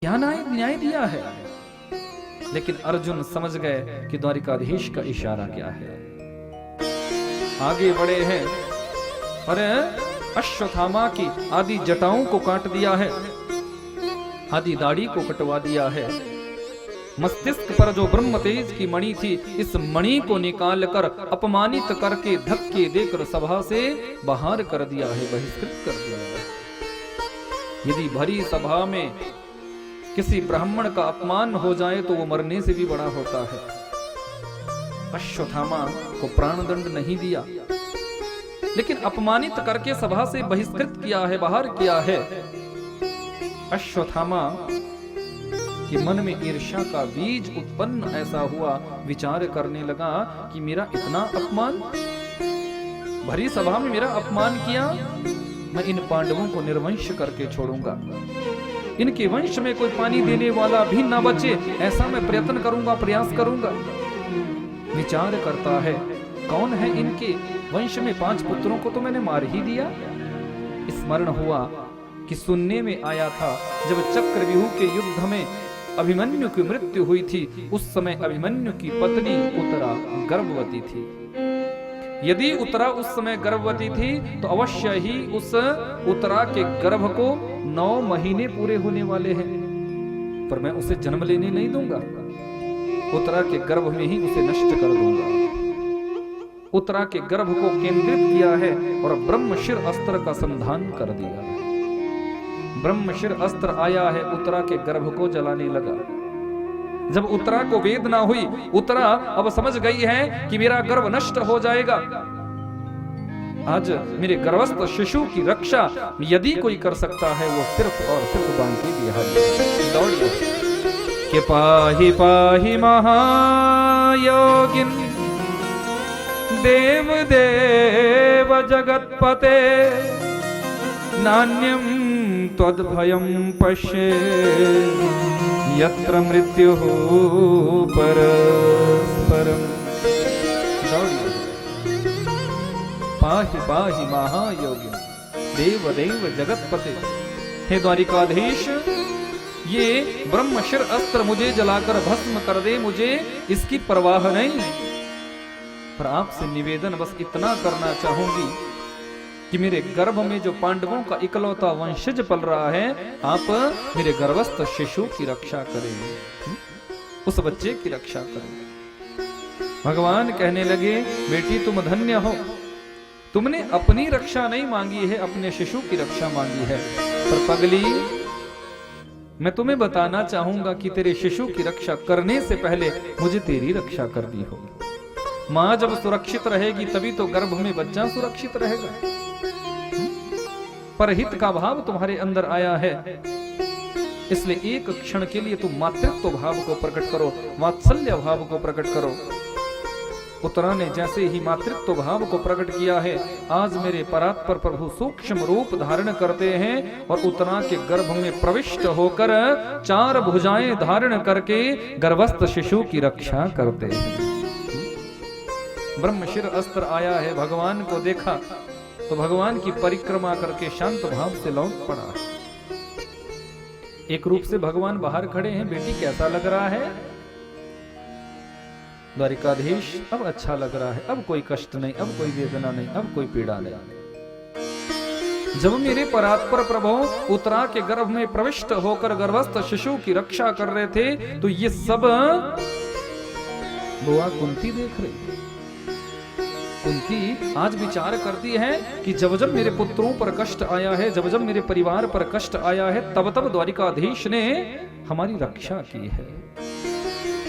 क्या न्याय दिया है। लेकिन अर्जुन समझ गए कि द्वारिकाधीश का इशारा क्या है। आगे बढ़े हैं, अरे अश्वत्थामा की आदि जटाओं को काट दिया है, आदि दाढ़ी को कटवा दिया है। मस्तिष्क पर जो ब्रह्म तेज की मणि थी, इस मणि को निकाल कर अपमानित करके धक्के देकर सभा से बाहर कर दिया है, बहिष्कृत कर दिया है। यदि भरी सभा में किसी ब्राह्मण का अपमान हो जाए तो वो मरने से भी बड़ा होता है। अश्वत्थामा को प्राणदंड नहीं दिया, लेकिन अपमानित करके सभा से बहिष्कृत किया है, बाहर किया है। अश्वत्थामा कि मन में ईर्ष्या का बीज उत्पन्न ऐसा हुआ, विचार करने लगा कि मेरा इतना अपमान, भरी सभा में मेरा अपमान किया, मैं इन पांडवों को निर्वंश करके छोड़ूंगा, इनके वंश में कोई पानी देने वाला भी ना बचे, ऐसा मैं प्रयत्न करूंगा, प्रयास करूंगा। विचार करता है, कौन है इनके वंश में 5 पुत्रों को तो मैंने मार ही दिया। स्मरण हुआ कि सुनने में आया था जब चक्रव्यूह के युद्ध में अभिमन्यु की मृत्यु हुई थी, उस समय अभिमन्यु की पत्नी उत्तरा गर्भवती थी। यदि उत्तरा उस समय गर्भवती थी तो अवश्य ही उस उत्तरा के गर्भ को 9 महीने पूरे होने वाले हैं, पर मैं उसे जन्म लेने नहीं दूंगा, उत्तरा के गर्भ में ही उसे नष्ट कर दूंगा। उत्तरा के गर्भ को केंद्रित किया है और ब्रह्मशिर अस्त्र का संधान कर दिया है। ब्रह्मशिर अस्त्र आया है, उत्तरा के गर्भ को जलाने लगा। जब उत्तरा को वेदना हुई, उत्तरा अब समझ गई है कि मेरा गर्भ नष्ट हो जाएगा। आज मेरे गर्भस्थ शिशु की रक्षा यदि कोई कर सकता है वो सिर्फ और सिर्फ बांके बिहारी। दौड़िए के पाहि पाहि महायोगिन देव देव जगतपते नान्यं त्वद्भयं पश्ये यत्र मृत्युः परस्परम्। पाहि पाहि महायोगिन देव देव जगतपते। हे द्वारिकाधीश, ये ब्रह्मशिर अस्त्र मुझे जलाकर भस्म कर दे, मुझे इसकी परवाह नहीं, पर आपसे निवेदन बस इतना करना चाहूंगी कि मेरे गर्भ में जो पांडवों का इकलौता वंशज पल रहा है, आप मेरे गर्भस्थ शिशु की रक्षा करें, उस बच्चे की रक्षा करें। भगवान कहने लगे, बेटी तुम धन्य हो, तुमने अपनी रक्षा नहीं मांगी है, अपने शिशु की रक्षा मांगी है। पर पगली, मैं तुम्हें बताना चाहूंगा कि तेरे शिशु की रक्षा करने से पहले मुझे तेरी रक्षा करनी होगी। मां जब सुरक्षित रहेगी तभी तो गर्भ में बच्चा सुरक्षित रहेगा। परहित का भाव तुम्हारे अंदर आया है, इसलिए एक क्षण के लिए तुम मातृत्व भाव को प्रकट करो, वात्सल्य भाव को प्रकट करो। उत्तरा ने जैसे ही मातृत्व भाव को प्रकट किया है, आज मेरे परात्पर प्रभु सूक्ष्म रूप धारण करते हैं और उत्तरा के गर्भ में प्रविष्ट होकर 4 भुजाएं धारण करके गर्भस्थ शिशु की रक्षा करते हैं। ब्रह्मशिर अस्त्र आया है, भगवान को देखा तो भगवान की परिक्रमा करके शांत भाव से लौट पड़ा। एक रूप से भगवान बाहर खड़े हैं, बेटी कैसा लग रहा है? द्वारिकाधीश, अब अच्छा लग रहा है, अब कोई कष्ट नहीं, अब कोई वेदना नहीं, अब कोई पीड़ा नहीं। जब मेरे परात्पर प्रभु उत्तरा के गर्भ में प्रविष्ट होकर गर्भस्थ शिशु की रक्षा कर रहे थे, तो ये सब बुआ कुंती देख रही थी। कुंती आज विचार करती है कि जब जब मेरे पुत्रों पर कष्ट आया है, जब जब मेरे परिवार पर कष्ट आया है, तब तब द्वारिकाधीश ने हमारी रक्षा की है।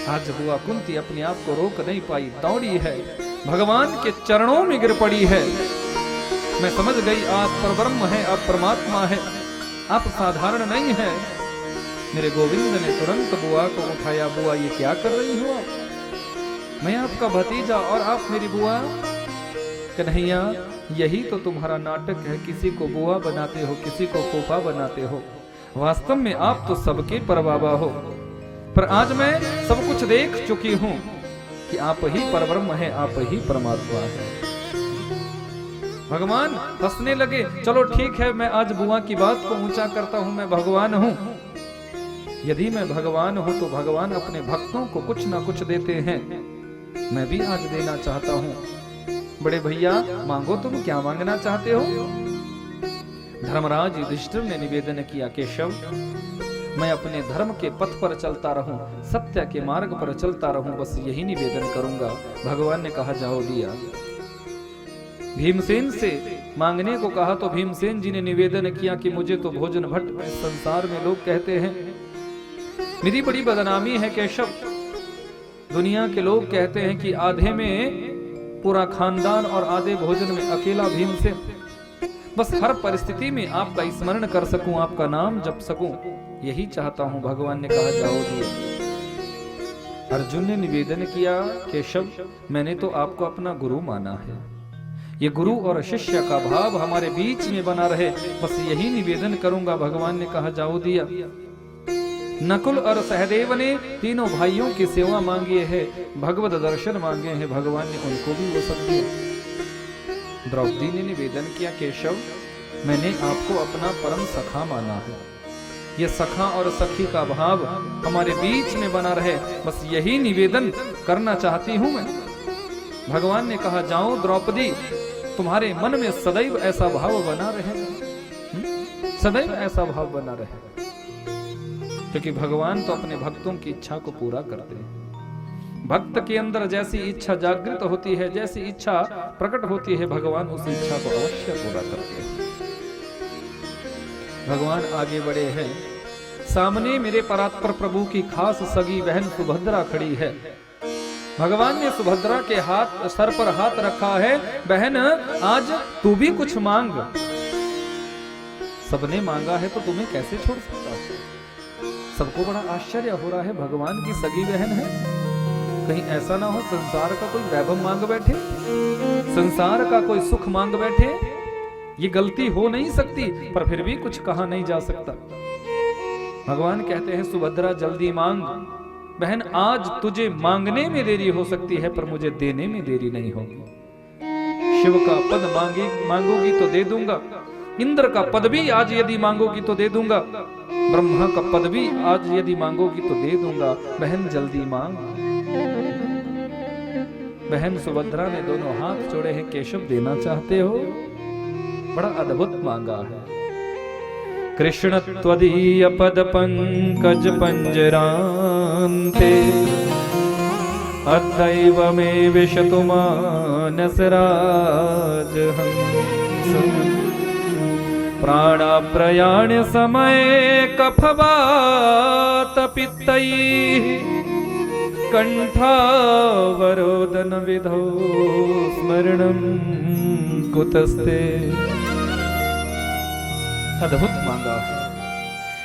आज बुआ कुंती अपने आप को रोक नहीं पाई, दौड़ी है, भगवान के चरणों में गिर पड़ी है। मैं समझ गई आप परब्रह्म है, आप परमात्मा है, आप साधारण नहीं है। मेरे गोविंद ने तुरंत बुआ को उठाया, बुआ ये क्या कर रही हो आप? मैं आपका भतीजा और आप मेरी बुआ। कन्हैया, यही तो तुम्हारा नाटक है, किसी को बुआ बनाते हो, किसी को फूफा बनाते हो। वास्तव में आप तो सबके परबाबा हो, पर आज मैं सब कुछ देख चुकी हूं कि आप ही परब्रह्म है, आप ही परमात्मा है। भगवान हंसने लगे, चलो ठीक है, मैं आज बुआ की बात को ऊंचा करता हूं, मैं भगवान हूं। यदि मैं भगवान हूं तो भगवान अपने भक्तों को कुछ ना कुछ देते हैं, मैं भी आज देना चाहता हूं। बड़े भैया मांगो, तुम क्या मांगना चाहते हो? धर्मराज युधिष्ठिर ने निवेदन किया, केशव मैं अपने धर्म के पथ पर चलता रहूं, सत्य के मार्ग पर चलता रहूं, बस यही निवेदन करूंगा। भगवान ने कहा जाओ दिया। भीमसेन से मांगने को कहा तो भीमसेन जी ने निवेदन किया कि मुझे तो भोजन भट्ट संसार में लोग कहते हैं, मेरी बड़ी बदनामी है केशव। दुनिया के लोग कहते हैं कि आधे में पूरा खानदान और आधे भोजन में अकेला भीमसेन। बस हर परिस्थिति में आपका स्मरण कर सकूं, आपका नाम जप सकूं, यही चाहता हूं। भगवान ने कहा जाओ दिया। अर्जुन ने निवेदन किया, केशव मैंने तो आपको अपना गुरु माना है, ये गुरु और शिष्य का भाव हमारे बीच में बना रहे, बस यही निवेदन करूंगा। भगवान ने कहा जाओ दिया। नकुल और सहदेव ने तीनों भाइयों की सेवा मांगी है, भगवत दर्शन मांगे हैं, भगवान ने उनको भी वो सब दिया। द्रौपदी ने निवेदन किया, केशव मैंने आपको अपना परम सखा माना है, ये सखा और सखी का भाव हमारे बीच में बना रहे, बस यही निवेदन करना चाहती हूं मैं। भगवान ने कहा जाओ द्रौपदी, तुम्हारे मन में सदैव ऐसा भाव बना रहे, सदैव ऐसा भाव बना रहे, क्योंकि भगवान तो अपने भक्तों की इच्छा को पूरा करते हैं। भक्त के अंदर जैसी इच्छा जागृत होती है, जैसी इच्छा प्रकट होती है, भगवान उस इच्छा को अवश्य पूरा करते हैं। भगवान आगे बढ़े हैं, सामने मेरे परात्पर प्रभु की खास सगी बहन सुभद्रा खड़ी है। भगवान ने सुभद्रा के हाथ सर पर हाथ रखा है, बहन आज तू भी कुछ मांग। सबने मांगा है तो तुम्हें कैसे छोड़ सकता हूं? सबको बड़ा आश्चर्य हो रहा है, भगवान की सगी बहन है, कहीं ऐसा ना हो संसार का कोई वैभव मांग बैठे, संसार का कोई सुख मांग बैठे। ये गलती हो नहीं सकती, पर फिर भी कुछ कहा नहीं जा सकता। भगवान कहते हैं सुभद्रा जल्दी मांग, बहन आज तुझे मांगने में देरी हो सकती है पर मुझे देने में देरी नहीं होगी। शिव का पद मांगोगी तो दे दूंगा, इंद्र का पद भी आज यदि मांगोगी तो दे दूंगा, ब्रह्मा का पद भी आज यदि मांगोगी तो दे दूंगा, बहन जल्दी मांग। बहन सुभद्रा ने दोनों हाथ जोड़े हैं, केशव देना चाहते हो? बड़ा अद्भुत मांगा है। कृष्ण त्वदीय पद पंकज पंजरान्ते अद्दैव मे विशतु मानस राजहंस प्राण प्रयाण समय कफवात पित्तैः कंठावरोदन विधौ स्मरणं कुतस्ते। अद्भुत मांगा है।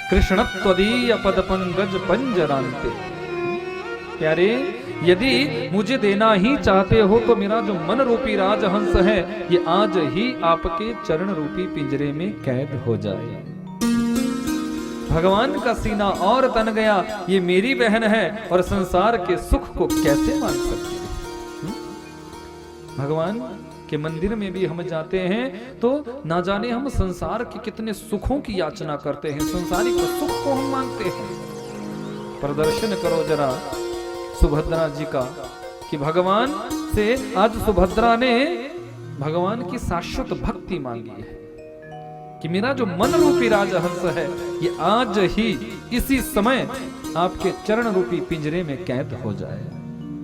कृष्ण त्वदीय पद पंकज पंजरान्ते। प्यारे यदि मुझे देना ही चाहते हो तो मेरा जो मन रूपी राजहंस है ये आज ही आपके चरण रूपी पिंजरे में कैद हो जाए। भगवान का सीना और तन गया, ये मेरी बहन है और संसार के सुख को कैसे मान सकती है? भगवान के मंदिर में भी हम जाते हैं तो ना जाने हम संसार के कितने सुखों की याचना करते हैं, संसारिक सुख को हम मांगते हैं। प्रदर्शन करो जरा सुभद्रा जी का कि भगवान से आज सुभद्रा ने भगवान की शाश्वत भक्ति मांगी है कि मेरा जो मन रूपी राजहंस है ये आज ही इसी समय आपके चरण रूपी पिंजरे में कैद हो जाए।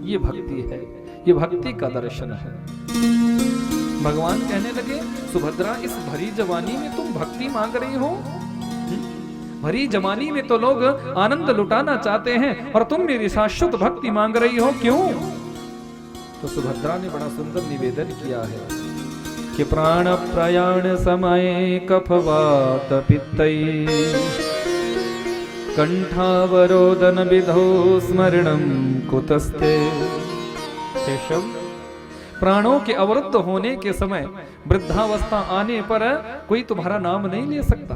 ये भक्ति है, ये भक्ति का दर्शन है। भगवान कहने लगे सुभद्रा इस भरी जवानी में तुम भक्ति मांग रही हो? भरी जवानी में तो लोग आनंद लुटाना चाहते हैं और तुम मेरी शाश्वत भक्ति मांग रही हो, क्यों? तो सुभद्रा ने बड़ा सुंदर निवेदन किया है कि प्राण प्रयाण समय कफवात पित्तैः कंठावरोदन विधौ स्मरणं कुतस्ते। केशव प्राणों के अवरुद्ध होने के समय, वृद्धावस्था आने पर कोई तुम्हारा नाम नहीं ले सकता।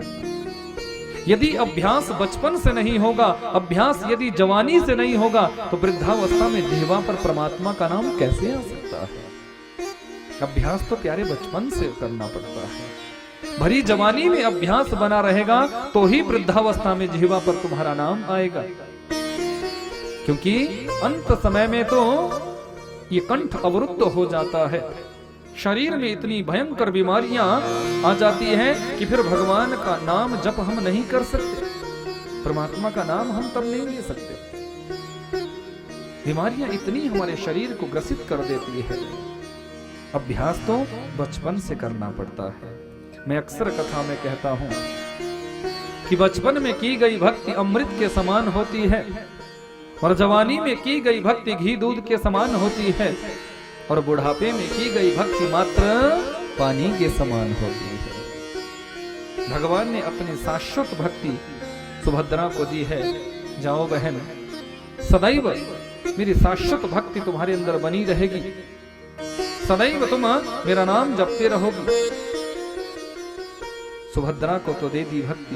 यदि अभ्यास बचपन से नहीं होगा, अभ्यास यदि जवानी से नहीं होगा तो वृद्धावस्था में देवा पर परमात्मा का नाम कैसे आ सकता है? अभ्यास तो प्यारे बचपन से करना पड़ता है। भरी जवानी में अभ्यास बना रहेगा तो ही वृद्धावस्था में जिह्वा पर तुम्हारा नाम आएगा। क्योंकि अंत समय में तो ये कंठ अवरुद्ध हो जाता है, शरीर में इतनी भयंकर बीमारियां आ जाती हैं कि फिर भगवान का नाम जप हम नहीं कर सकते, परमात्मा का नाम हम तब नहीं ले सकते। बीमारियां इतनी हमारे शरीर को ग्रसित कर देती है। अभ्यास तो बचपन से करना पड़ता है। मैं अक्सर कथा में कहता हूं कि बचपन में की गई भक्ति अमृत के समान होती है और जवानी में की गई भक्ति घी दूध के समान होती है और बुढ़ापे में की गई भक्ति मात्र पानी के समान होती है। भगवान ने अपनी शाश्वत भक्ति सुभद्रा को दी है। जाओ बहन, सदैव मेरी शाश्वत भक्ति तुम्हारे अंदर बनी रहेगी, सदैव तुम मेरा नाम जपते रहोगी। सुभद्रा को तो दे दी भक्ति।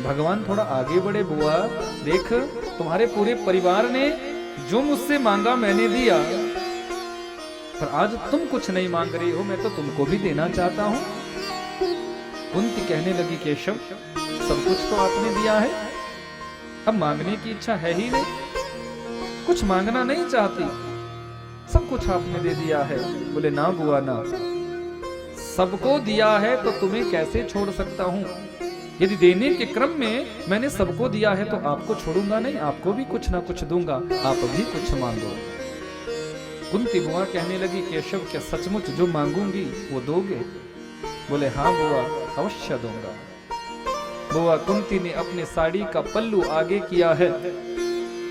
भगवान थोड़ा आगे बढ़े, बुआ देख तुम्हारे पूरे परिवार ने जो मुझसे मांगा मैंने दिया, पर आज तुम कुछ नहीं मांग रही हो, मैं तो तुमको भी देना चाहता हूं। कुंती कहने लगी केशव सब कुछ तो आपने दिया है, अब मांगने की इच्छा है ही नहीं, कुछ मांगना नहीं चाहती, सब कुछ आपने दे दिया है। बोले ना बुआ ना, सबको दिया है तो तुम्हें कैसे छोड़ सकता हूं। यदि देने के क्रम में मैंने सबको दिया है तो आपको छोड़ूंगा नहीं, आपको भी कुछ ना कुछ दूंगा, आप भी कुछ मांगो। कुंती बुआ कहने लगी केशव क्या सचमुच जो मांगूंगी वो दोगे? बोले हाँ बुआ अवश्य दूंगा। बुआ कुंती ने अपने साड़ी का पल्लू आगे किया है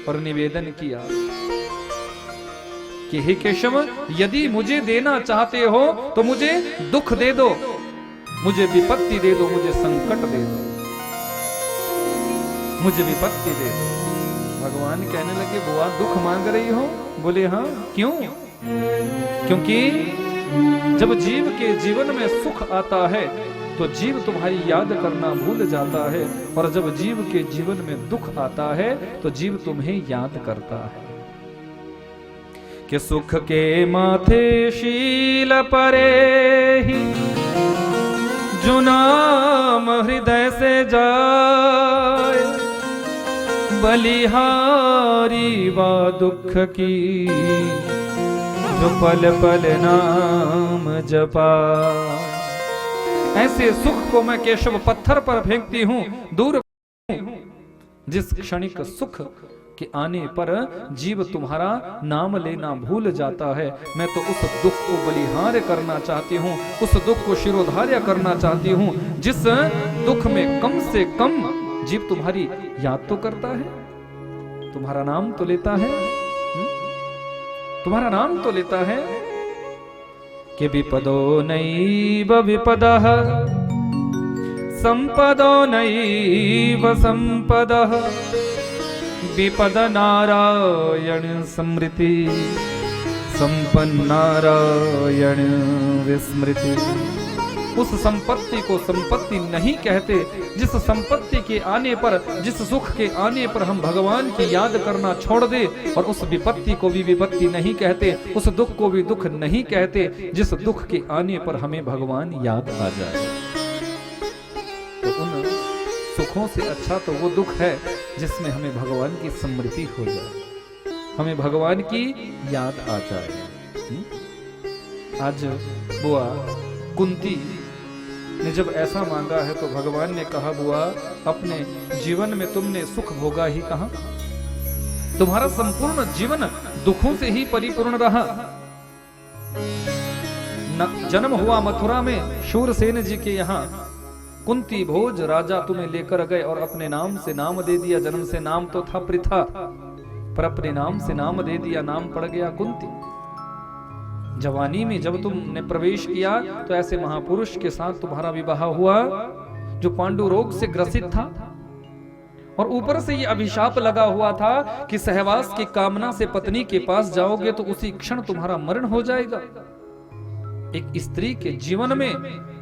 और निवेदन किया कि हे केशव यदि मुझे देना चाहते हो तो मुझे दुख दे दो, मुझे विपत्ति दे दो, मुझे संकट दे दो, मुझे विपत्ति दे दो। भगवान कहने लगे बुआ दुख मांग रही हो? बोले हाँ क्यों? क्योंकि जब जीव के जीवन में सुख आता है तो जीव तुम्हारी याद करना भूल जाता है, और जब जीव के जीवन में दुख आता है तो जीव तुम्हें याद करता है। कि सुख के माथे शील परे ही जो नाम हृदय से जाए, बलिहारी वा दुख की जो पल पल नाम जपा। ऐसे सुख को मैं केशव पत्थर पर फेंकती हूं, दूर जिस क्षणिक सुख के आने पर जीव तुम्हारा नाम लेना भूल जाता है। मैं तो उस दुख को बलिहार करना चाहती हूँ, उस दुख को शिरोधार्य करना चाहती हूँ जिस दुख में कम से कम जीव तुम्हारी याद तो करता है, तुम्हारा नाम तो लेता है, तुम्हारा नाम तो लेता है। कि विपदो नैव विपदः संपदो नैव संपदः, विपद नारायण स्मृति संपन्न नारायण विस्मृति। उस संपत्ति को संपत्ति नहीं कहते जिस संपत्ति के आने पर, जिस सुख के आने पर हम भगवान की याद करना छोड़ दे, और उस विपत्ति को भी विपत्ति नहीं कहते, उस दुख को भी दुख नहीं कहते जिस दुख के आने पर हमें भगवान याद आ जाए। तो उन सुखों से अच्छा तो वो दुख है जिसमें हमें भगवान की स्मृति हो जाए, हमें भगवान की याद आ जाए। आज बुआ कुंती ने जब ऐसा मांगा है तो भगवान ने कहा बुआ अपने जीवन में तुमने सुख भोगा ही कहां, तुम्हारा संपूर्ण जीवन दुखों से ही परिपूर्ण रहा। जन्म हुआ मथुरा में शूरसेन जी के यहाँ, कुंती भोज राजा तुम्हें लेकर गए और अपने नाम से नाम दे दिया। जन्म से नाम तो था पृथा, पर अपने नाम से नाम दे दिया, नाम पड़ गया कुंती। जवानी में जब तुमने प्रवेश किया तो ऐसे महापुरुष के साथ तुम्हारा विवाह हुआ जो पांडु रोग से ग्रसित था, और ऊपर से ये अभिशाप लगा हुआ था कि सहवास की कामना से पत्नी के पास जाओगे तो उसी क्षण तुम्हारा मरण हो जाएगा। एक स्त्री के जीवन में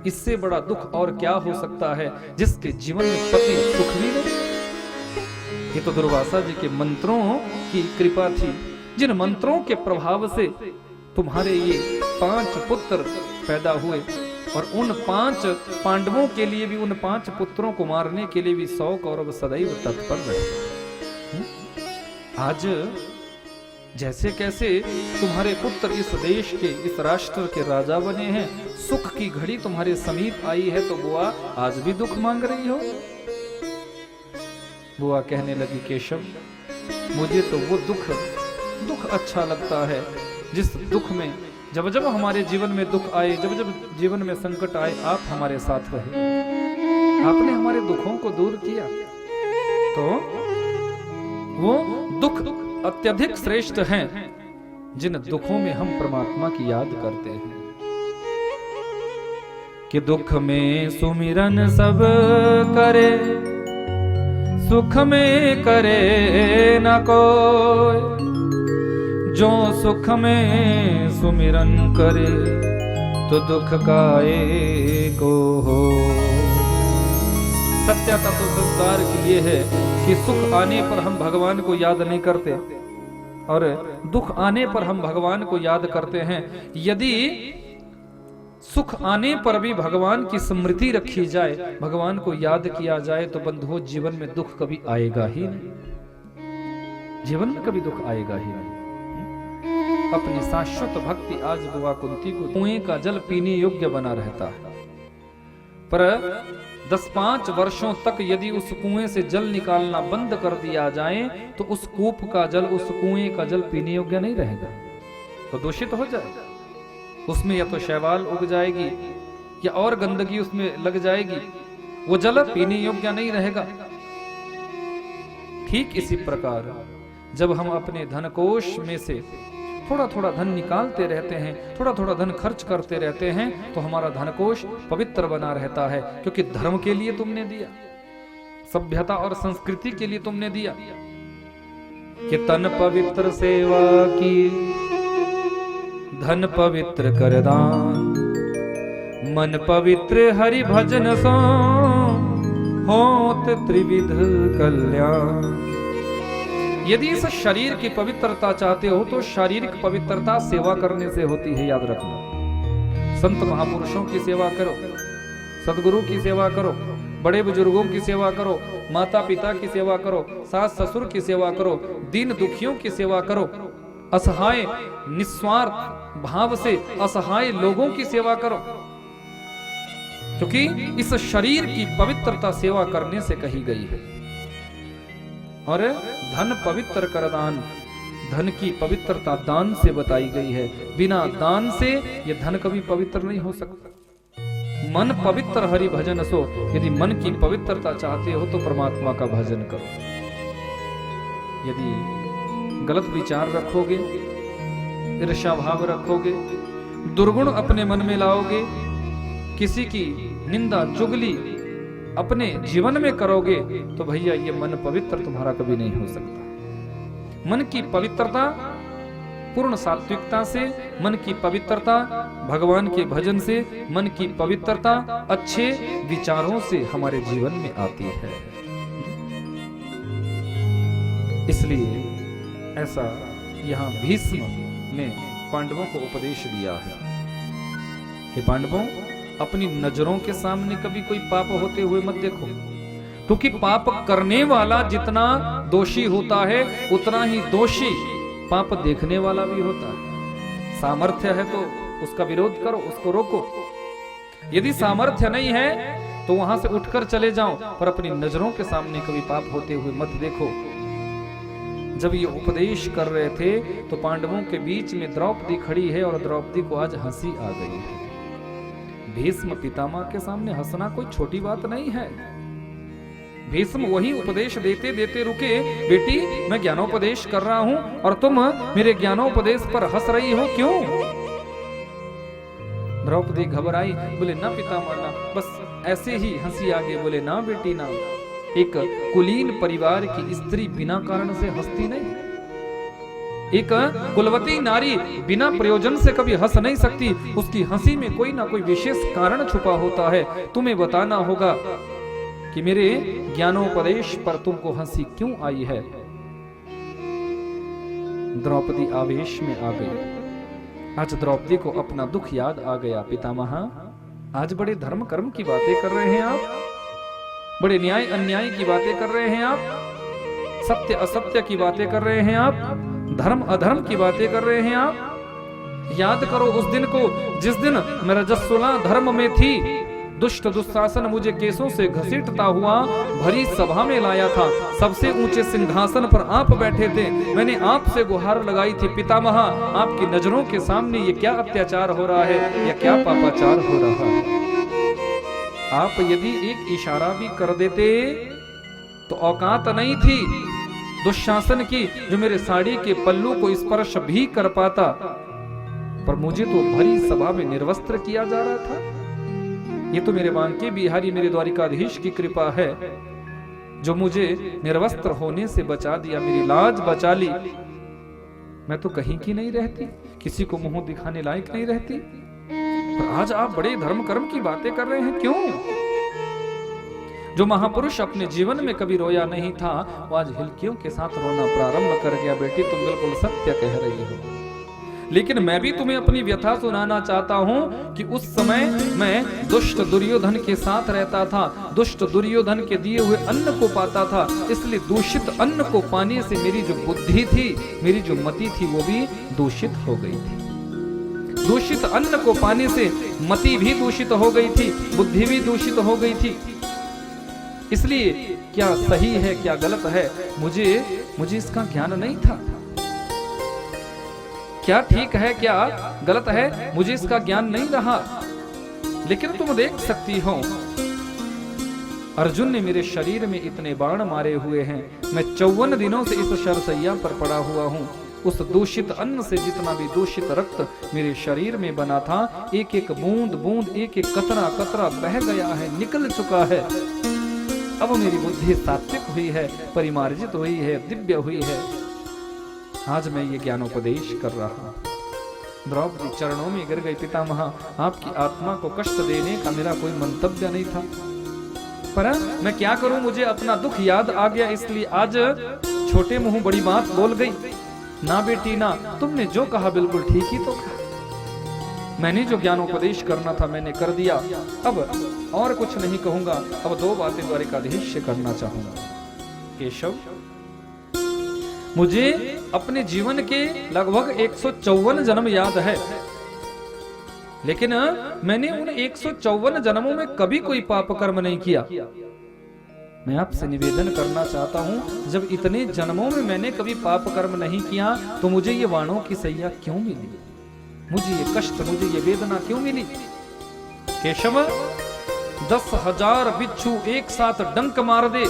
इससे बड़ा दुख और क्या हो सकता है जिसके जीवन में पति सुख भी नहीं। ये तो दुर्वासा जी के मंत्रों की कृपा थी, जिन मंत्रों के प्रभाव से तुम्हारे ये 5 पुत्र पैदा हुए, और उन 5 पांडवों के लिए भी, उन 5 पुत्रों को मारने के लिए भी 100 कौरव सदैव तत्पर रहे। आज जैसे कैसे तुम्हारे पुत्र इस देश के, इस राष्ट्र के राजा बने हैं, सुख की घड़ी तुम्हारे समीप आई है, तो बुआ आज भी दुख मांग रही हो। बुआ कहने लगी, केशव मुझे तो वो दुख अच्छा लगता है जिस दुख में, जब जब हमारे जीवन में दुख आए, जब जब जीवन में संकट आए, आप हमारे साथ रहे, आपने हमारे दुखों को दूर किया। तो वो दुख अत्यधिक श्रेष्ठ हैं जिन दुखों में हम परमात्मा की याद करते हैं। कि दुख में सुमिरन सब करे, सुख में करे न कोई, जो सुख में सुमिरन करे तो दुख काए को हो। सत्यता तो संसार की ये है कि सुख आने पर हम भगवान को याद नहीं करते और दुख आने पर हम भगवान को याद करते हैं। यदि सुख आने पर भी भगवान की स्मृति रखी जाए, भगवान को याद किया जाए, तो बंधुओं जीवन में दुख कभी आएगा ही नहीं, जीवन में कभी दुख आएगा ही नहीं। अपनी शाश्वत भक्ति आज बुआ कुंती को कुएं का जल पीने योग्य बना रहता है, पर 10-5 वर्षों तक यदि उस कुएं से जल निकालना बंद कर दिया जाए तो उस कूप का जल, उस कुएं का जल पीने योग्य नहीं रहेगा, तो दूषित हो जाएगा। उसमें या तो शैवाल उग जाएगी या और गंदगी उसमें लग जाएगी, वो जल पीने योग्य नहीं रहेगा। ठीक इसी प्रकार जब हम अपने धनकोश में से थोड़ा थोड़ा धन निकालते रहते हैं, थोड़ा थोड़ा धन खर्च करते रहते हैं, तो हमारा धनकोश पवित्र बना रहता है, क्योंकि धर्म के लिए तुमने दिया, सभ्यता और संस्कृति के लिए तुमने दिया। कि तन पवित्र सेवा की, धन पवित्र कर दान, मन पवित्र हरि भजन सो, होत त्रिविध कल्याण। यदि इस शरीर की पवित्रता चाहते हो तो शारीरिक पवित्रता सेवा करने से होती है, याद रखना। संत महापुरुषों की सेवा करो, सदगुरु की सेवा करो, बड़े बुजुर्गों की सेवा करो, माता पिता की सेवा करो, सास ससुर की सेवा करो, दीन दुखियों की सेवा करो, असहाय निस्वार्थ भाव से असहाय लोगों की सेवा करो, क्योंकि इस शरीर की पवित्रता सेवा करने से कही गई है। और धन पवित्र कर दान, धन की पवित्रता दान से बताई गई है। बिना दान से यह धन कभी पवित्र नहीं हो सकता। मन पवित्र हरि भजन सो, यदि मन की पवित्रता चाहते हो तो परमात्मा का भजन करो। यदि गलत विचार रखोगे, ईर्ष्या भाव रखोगे, दुर्गुण अपने मन में लाओगे, किसी की निंदा चुगली अपने जीवन में करोगे, तो भैया ये मन पवित्र तुम्हारा कभी नहीं हो सकता। मन की पवित्रता पूर्ण सात्विकता से, मन की पवित्रता भगवान के भजन से, मन की पवित्रता अच्छे विचारों से हमारे जीवन में आती है। इसलिए ऐसा यहाँ भीष्म ने पांडवों को उपदेश दिया है कि पांडवों, अपनी नजरों के सामने कभी कोई पाप होते हुए मत देखो, क्योंकि पाप करने वाला जितना दोषी होता है उतना ही दोषी पाप देखने वाला भी होता है। सामर्थ्य है तो उसका विरोध करो, उसको रोको। यदि सामर्थ्य नहीं है तो वहां से उठकर चले जाओ, पर अपनी नजरों के सामने कभी पाप होते हुए मत देखो। जब ये उपदेश कर रहे थे तो पांडवों के बीच में द्रौपदी खड़ी है और द्रौपदी को आज हंसी आ गई है। भीष्म पितामह के सामने हंसना कोई छोटी बात नहीं है। भीष्म वही उपदेश देते देते रुके, बेटी मैं ज्ञानोपदेश कर रहा हूं और तुम मेरे ज्ञानोपदेश पर हंस रही हो, क्यों? द्रौपदी घबराई, बोले ना पितामह ना, बस ऐसे ही हंसी आगे। बोले ना बेटी ना, एक कुलीन परिवार की स्त्री बिना कारण से हंसती नहीं। एक कुलवती नारी बिना प्रयोजन से कभी हंस नहीं सकती, उसकी हंसी में कोई ना कोई विशेष कारण छुपा होता है। तुम्हें बताना होगा कि मेरे ज्ञानोपदेश पर तुमको हंसी क्यों आई है। द्रौपदी आवेश में आ गई। आज द्रौपदी को अपना दुख याद आ गया। पितामह आज बड़े धर्म कर्म की बातें कर रहे हैं आप, बड़े न्याय अन्याय की बातें कर रहे हैं आप, सत्य असत्य की बातें कर रहे हैं आप, धर्म अधर्म की बातें कर रहे हैं आप। याद करो उस दिन को जिस दिन मेरा रजस्वला धर्म में थी, दुष्ट दुशासन मुझे केसों से घसीटता हुआ भरी सभा में लाया था। सबसे ऊंचे सिंहासन पर आप बैठे थे। मैंने आपसे गुहार लगाई थी, पितामह आपकी नजरों के सामने ये क्या अत्याचार हो रहा है, या क्या पापाचार हो रहा है। आप यदि एक इशारा भी कर देते तो औकात नहीं थी दुशासन की जो मेरे साड़ी के पल्लू को स्पर्श भी कर पाता, पर मुझे तो भरी सभा में निर्वस्त्र किया जा रहा था। ये तो मेरे बांके बिहारी मेरे द्वारिकाधीश की कृपा है जो मुझे निर्वस्त्र होने से बचा दिया, मेरी लाज बचा ली। मैं तो कहीं की नहीं रहती, किसी को मुंह दिखाने लायक नहीं रहती, पर आज आप बड़े धर्म कर्म की बातें कर रहे हैं। क्यों? जो महापुरुष अपने जीवन में कभी रोया नहीं था वो आज हिलकियों के साथ रोना प्रारंभ कर गया। बेटी तुम बिल्कुल सत्य कह रही हो, लेकिन मैं भी तुम्हें अपनी व्यथा सुनाना चाहता हूं कि उस समय मैं दुष्ट दुर्योधन के साथ रहता था, दुष्ट दुर्योधन के दिए हुए अन्न को पाता था, इसलिए दूषित अन्न को पाने से मेरी जो बुद्धि थी, मेरी जो मति थी, वो भी दूषित हो गई थी। दूषित अन्न को पाने से मति भी दूषित हो गई थी, बुद्धि भी दूषित हो गई थी। इसलिए क्या सही है क्या गलत है मुझे इसका ज्ञान नहीं था। क्या ठीक है क्या गलत है मुझे इसका ज्ञान नहीं रहा। लेकिन तुम देख सकती हो अर्जुन ने मेरे शरीर में इतने बाण मारे हुए हैं, मैं 54 दिनों से इस शरसैया पर पड़ा हुआ हूं। उस दूषित अन्न से जितना भी दूषित रक्त मेरे शरीर में बना था, एक एक बूंद बूंद, एक एक कतरा कतरा बह गया है, निकल चुका है। अब मेरी बुद्धि सात्विक हुई है, परिमार्जित हुई है, दिव्य हुई है। आज मैं ये ज्ञानोपदेश कर रहा हूं। द्रौपदी चरणों में गिर गई, पितामह आपकी आत्मा को कष्ट देने का मेरा कोई मंतव्य नहीं था, पर मैं क्या करूं, मुझे अपना दुख याद आ गया, इसलिए आज छोटे मुंह बड़ी बात बोल गई। ना बेटी ना, तुमने जो कहा बिल्कुल ठीक ही तो कहा। मैंने जो ज्ञानोपदेश करना था मैंने कर दिया, अब और कुछ नहीं कहूंगा। अब 2 बातें द्वारिकाधीश से करना चाहूंगा। केशव, मुझे अपने जीवन के लगभग 154 जन्म याद है, लेकिन मैंने उन 154 जन्मों में कभी कोई पाप कर्म नहीं किया। मैं आपसे निवेदन करना चाहता हूं, जब इतने जन्मों में मैंने कभी पाप कर्म नहीं किया तो मुझे ये वाणों की सैया क्यों मिली, मुझे ये कष्ट, मुझे ये वेदना क्यों मिली। केशव, 10,000 बिच्छू एक साथ डंक मार दे,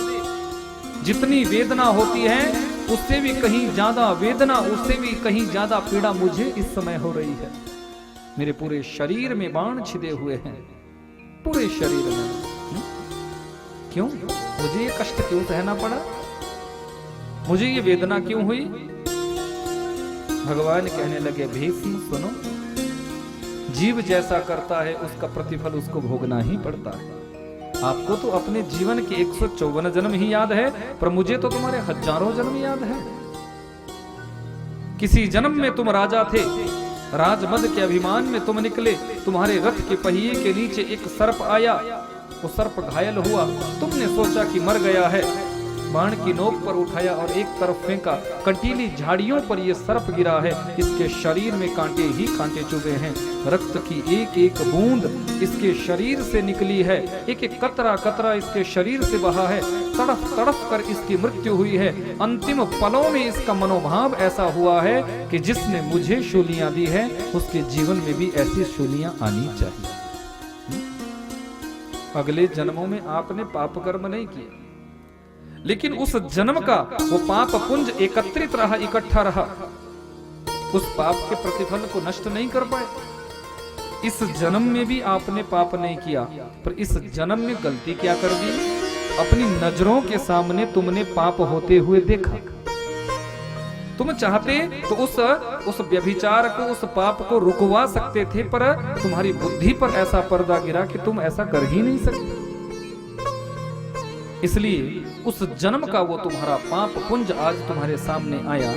जितनी वेदना होती है उससे भी कहीं ज्यादा वेदना, उससे भी कहीं ज्यादा पीड़ा मुझे इस समय हो रही है। मेरे पूरे शरीर में बाण छिदे हुए हैं, पूरे शरीर में। क्यों? मुझे ये कष्ट क्यों सहना पड़ा, मुझे ये वेदना क्यों हुई। भगवान कहने लगे, भीष्म सुनो, जीव जैसा करता है उसका प्रतिफल उसको भोगना ही पड़ता है। आपको तो अपने जीवन के 154 जन्म ही याद है, पर मुझे तो तुम्हारे हजारों जन्म याद है। किसी जन्म में तुम राजा थे, राजमद के अभिमान में तुम निकले, तुम्हारे रथ के पहिए के नीचे एक सर्प आया, वो सर्प घायल हुआ, तुमने सोचा कि मर गया है, बाण की नोक पर उठाया और एक तरफ फेंका, कंटीली झाड़ियों पर यह सर्प गिरा है, इसके शरीर में कांटे ही कांटे चुभे हैं, रक्त की एक एक बूंद इसके शरीर से निकली है, एक एक कतरा कतरा इसके शरीर से बहा है, तड़फ तड़फ कर इसकी मृत्यु हुई है। अंतिम पलों में इसका मनोभाव ऐसा हुआ है कि जिसने मुझे शूलियां दी है उसके जीवन में भी ऐसी शूलियां आनी चाहिए। अगले जन्मों में आपने पाप कर्म नहीं किए, लेकिन उस जन्म का वो पाप पुंज एकत्रित रहा, इकट्ठा रहा, उस पाप के प्रतिफल को नष्ट नहीं कर पाए। इस जन्म में भी आपने पाप नहीं किया, पर इस जन्म में गलती क्या कर दी, अपनी नजरों के सामने तुमने पाप होते हुए देखा। तुम चाहते तो उस व्यभिचार को, उस पाप को रुकवा सकते थे, पर तुम्हारी बुद्धि पर ऐसा पर्दा गिरा कि तुम ऐसा कर ही नहीं सकते। इसलिए उस जन्म का वो तुम्हारा पाप पुंज आज तुम्हारे सामने आया,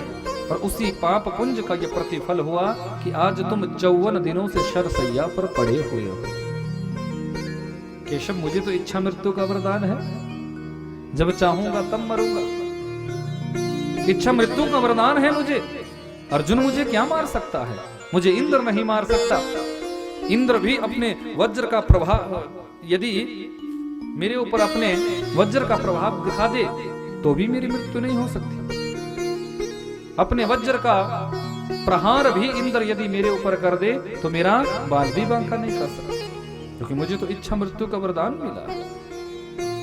और उसी पाप पुंज का ये प्रतिफल हुआ कि आज तुम 54 दिनों से शरसैया पर पड़े हुए हो। केशव मुझे तो इच्छा मृत्यु का वरदान है, जब चाहूंगा तब मरूंगा। इच्छा मृत्यु का वरदान है मुझे। अर्जुन मुझे क्या मार सकता है? मुझे इंद्र नहीं मार सकता। इंद्र भी अपने वज्र का प्रभाव, यदि मेरे ऊपर अपने वज्र का प्रभाव दिखा दे तो भी मेरी मृत्यु नहीं हो सकती। अपने वज्र का प्रहार भी इंद्र यदि मेरे ऊपर कर दे तो मेरा बाल भी बांका नहीं कर सकता, क्योंकि मुझे तो इच्छा मृत्यु का वरदान मिला है।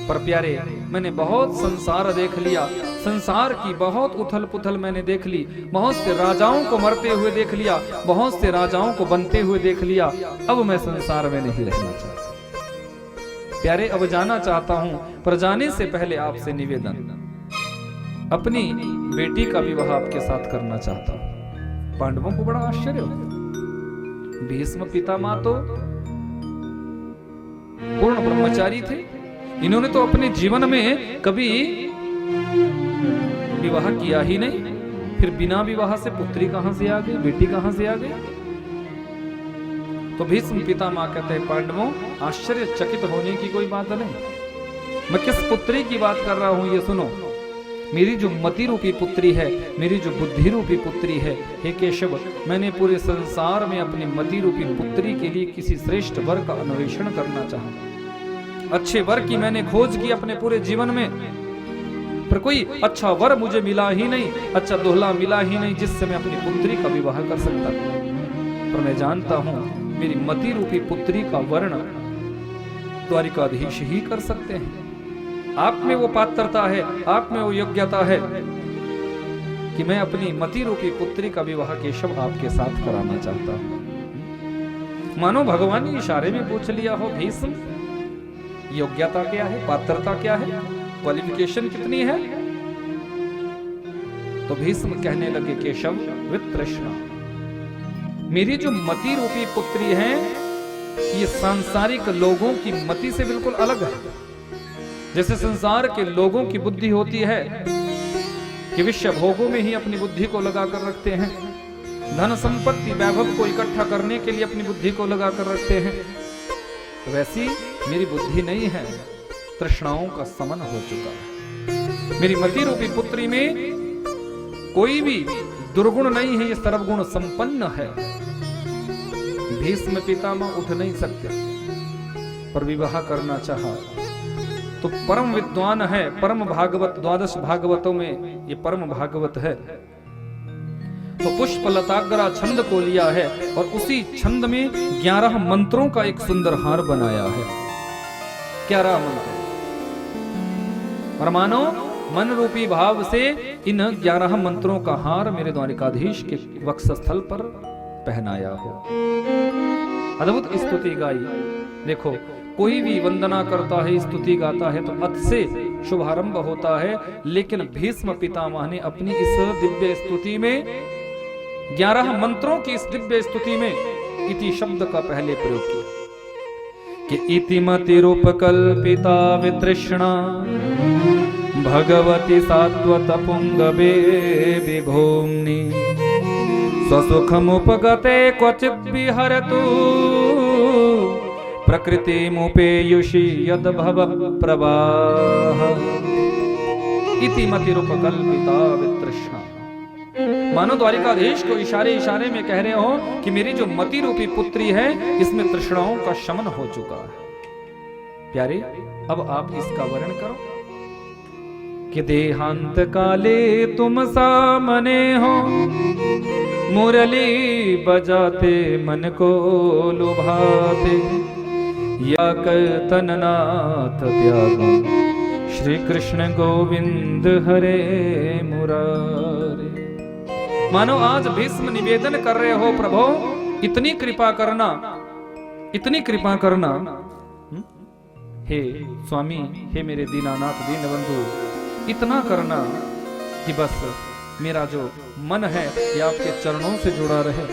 पर प्यारे, मैंने बहुत संसार देख लिया, संसार की बहुत उथल पुथल मैंने देख ली, बहुत से राजाओं को मरते हुए देख लिया, बहुत से राजाओं को बनते हुए देख लिया। अब मैं संसार में नहीं रहना चाहता प्यारे, अब जाना चाहता हूं। पर जाने से पहले आपसे निवेदन, अपनी बेटी का विवाह आपके साथ करना चाहता हूं। पांडवों को बड़ा आश्चर्य हो गया। भीष्म पितामह तो पूर्ण ब्रह्मचारी थे, इन्होंने तो अपने जीवन में कभी विवाह किया ही नहीं। फिर बिना विवाह से पुत्री कहां से आ गई, बेटी कहां से आ गई? तो भीष्म पितामह कहते हैं, पांडवों आश्चर्यचकित होने की कोई बात नहीं। मैं किस पुत्री की बात कर रहा हूं ये सुनो। मेरी जो मति रूपी पुत्री है, मेरी जो बुद्धि रूपी पुत्री है, हे केशव, मैंने पूरे संसार में अपनी मति रूपी पुत्री के लिए किसी श्रेष्ठ वर का अन्वेषण करना चाहा। अच्छे वर की मैंने खोज की अपने पूरे जीवन में, पर कोई अच्छा वर मुझे मिला ही नहीं, अच्छा दूल्हा मिला ही नहीं जिससे मैं अपनी पुत्री का विवाह कर सकता। पर मैं जानता हूं मेरी मति रूपी पुत्री का वर्ण द्वारिकाधीश ही कर सकते हैं। आप में वो पात्रता है, आप में वो योग्यता है कि मैं अपनी मति रूपी पुत्री का विवाह केशव आपके साथ कराना चाहता हूं। मानो भगवान ने इशारे में पूछ लिया हो, भीष्म योग्यता क्या है, पात्रता क्या है, क्वालिफिकेशन कितनी है? तो भीष्म कहने लगे, केशव वितृष्णा, मेरी जो मति रूपी पुत्री है ये सांसारिक लोगों की मति से बिल्कुल अलग है। जैसे संसार के लोगों की बुद्धि होती है कि विषय भोगों में ही अपनी बुद्धि को लगा कर रखते हैं, धन संपत्ति वैभव को इकट्ठा करने के लिए अपनी बुद्धि को लगा कर रखते हैं, वैसी मेरी बुद्धि नहीं है, तृष्णाओं का समन हो चुका है। मेरी मति रूपी पुत्री में कोई भी दुर्गुण नहीं है, ये सर्वगुण संपन्न है। भीष्म पितामह उठ नहीं सकते, पर विवाह करना चाहा तो परम विद्वान है, परम भागवत, 12 भागवतों में ये परम भागवत है। तो पुष्प लताग्रा छंद को लिया है और उसी छंद में 11 मंत्रों का एक सुंदर हार बनाया है। 11 मंत्र, और मानो मन रूपी भाव से इन 11 मंत्रों का हार मेरे द्वारिकाधीश के वक्षस्थल पर पहनाया हो। अद्भुत स्तुति गाई। देखो, कोई भी वंदना करता है, स्तुति गाता है तो अत से शुभारंभ होता है, लेकिन भीष्म पितामह ने अपनी इस दिव्य स्तुति में 11 मंत्रों की इस दिव्य स्तुति में इति शब्द का पहले प्रयोग किया कि इति मतिरूपकल्पिता वितृष्णा भगवती सात्वत पुंगवे विभूम्नि स्वसुखमुपगते क्वचित् विहरतु प्रकृतिमुपेयुषि यद्भव प्रवाह इति मतिरूपकल्पिता वितृष्णा। मानो द्वारिकाधीश को इशारे इशारे में कह रहे हो कि मेरी जो मति रूपी पुत्री है इसमें तृष्णाओं का शमन हो चुका है। प्यारे, अब आप इसका वर्णन करो कि देहांत काले तुम सामने हो, मुरली बजाते मन को लुभाते, या कीर्तननाथ त्यागम श्री कृष्ण गोविंद हरे मुरारे। मानो आज भीष्म निवेदन कर रहे हो, प्रभु इतनी कृपा करना, इतनी कृपा करना, हे स्वामी, हे मेरे दीनानाथ दीनबंधु, इतना करना कि बस मेरा जो मन है ये आपके चरणों से जुड़ा रहे।